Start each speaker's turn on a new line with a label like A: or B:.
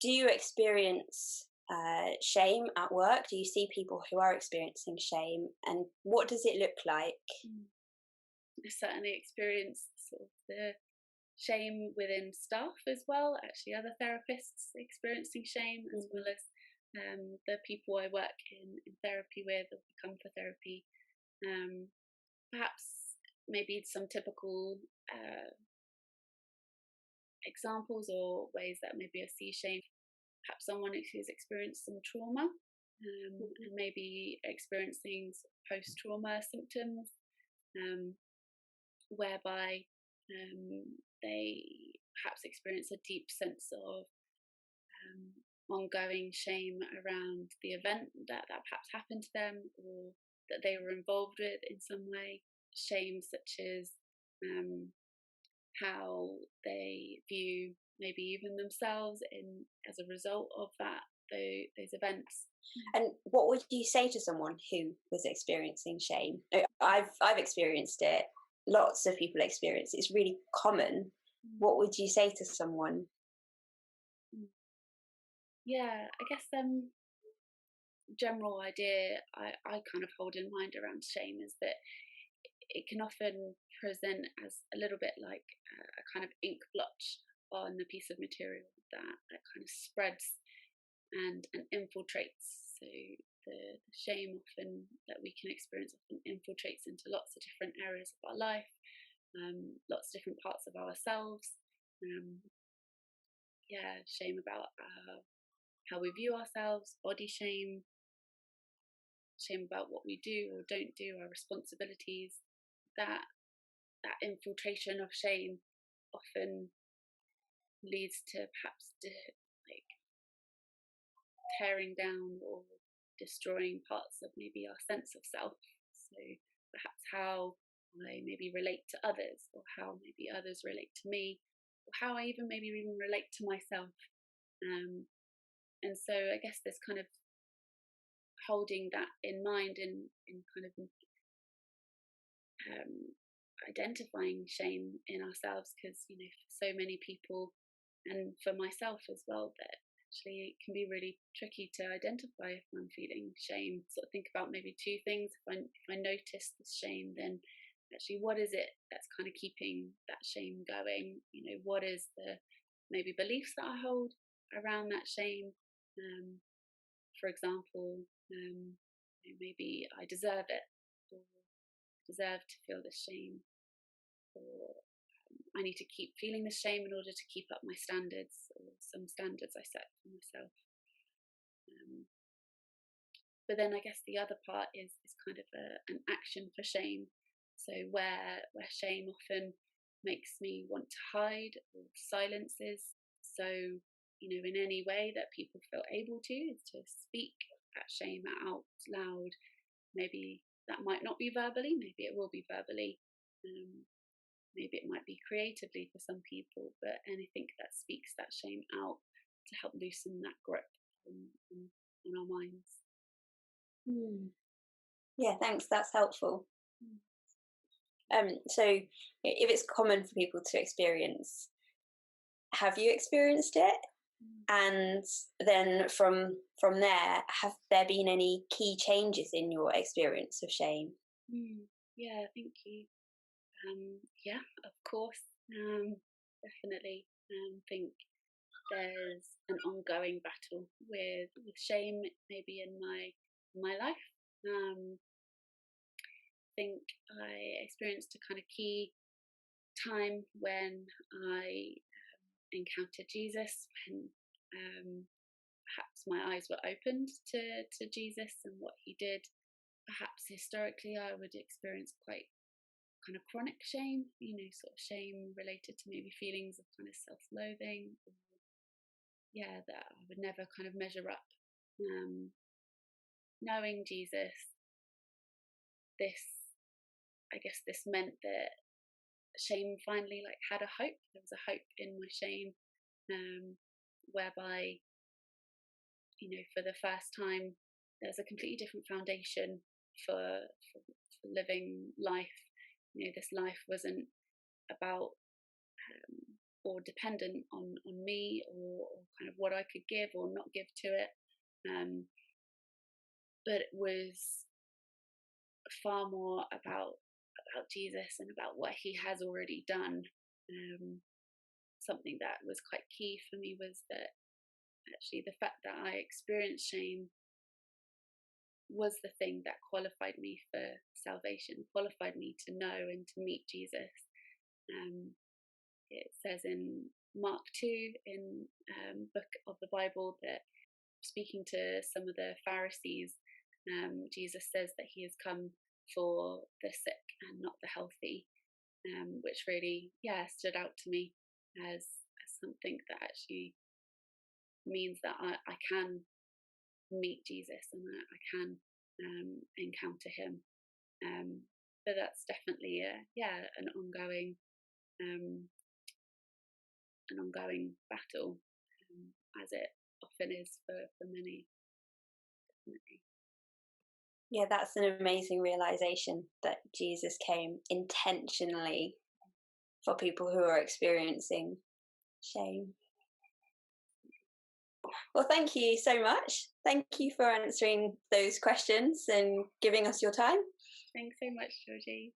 A: Do you experience shame at work? Do you see people who are experiencing shame, and what does it look like?
B: Mm. I certainly experienced sort of the shame within staff as well, actually other therapists experiencing shame, as well as the people I work in therapy with or come for therapy. Um, Perhaps maybe some typical examples or ways that maybe I see shame. Perhaps someone who's experienced some trauma and maybe experiencing post-trauma symptoms, um, whereby they perhaps experience a deep sense of ongoing shame around the event that perhaps happened to them or that they were involved with in some way. Shame such as how they view maybe even themselves in as a result of those events.
A: And what would you say to someone who was experiencing shame? I've experienced it. Lots of people experience it. It's really common. What would you say to someone?
B: Yeah, I guess general idea I kind of hold in mind around shame is that it can often present as a little bit like a kind of ink blotch on a piece of material that kind of spreads and infiltrates. So the shame often that we can experience often infiltrates into lots of different areas of our life, lots of different parts of ourselves. Yeah, shame about how we view ourselves, body shame, shame about what we do or don't do, our responsibilities. That infiltration of shame often leads to perhaps like tearing down or destroying parts of maybe our sense of self. So perhaps how I maybe relate to others, or how maybe others relate to me, or how I even maybe even relate to myself. And so I guess this kind of holding that in mind in kind of identifying shame in ourselves, because for so many people and for myself as well, that actually it can be really tricky to identify if I'm feeling shame. Sort of think about maybe two things. If I notice this shame, then actually what is it that's kind of keeping that shame going? What is the maybe beliefs that I hold around that shame? For example, maybe I deserve it, or deserve to feel the shame, or I need to keep feeling the shame in order to keep up my standards, or some standards I set for myself. But then I guess the other part is kind of an action for shame. So where shame often makes me want to hide or silences. So in any way that people feel able to, is to speak that shame out loud. Maybe that might not be verbally, maybe it will be verbally. Maybe it might be creatively for some people, but anything that speaks that shame out to help loosen that grip on our minds.
A: Yeah, thanks. That's helpful. So if it's common for people to experience, have you experienced it? And then from there, have there been any key changes in your experience of shame?
B: Yeah, thank you. Yeah, of course, definitely. Think there's an ongoing battle with shame, maybe in my life. Think I experienced a kind of key time when I encountered Jesus, when perhaps my eyes were opened to Jesus and what he did. Perhaps historically I would experience quite kind of chronic shame, sort of shame related to maybe feelings of kind of self-loathing, or that I would never kind of measure up. Knowing Jesus, this meant that shame finally had a hope. There was a hope in my shame, whereby for the first time there's a completely different foundation for living life. This life wasn't about dependent on me, or kind of what I could give or not give to it. But it was far more about Jesus and about what he has already done. Something that was quite key for me was that actually the fact that I experienced shame was the thing that qualified me for salvation, qualified me to know and to meet Jesus. It says in Mark 2 in book of the Bible that, speaking to some of the Pharisees, Jesus says that he has come for the sick and not the healthy, which really, stood out to me as something that actually means that I can meet Jesus and that I can encounter him. But that's definitely an ongoing battle, as it often is for many. Definitely.
A: Yeah, that's an amazing realization that Jesus came intentionally for people who are experiencing shame. Well, thank you so much. Thank you for answering those questions and giving us your time.
B: Thanks so much, Georgie.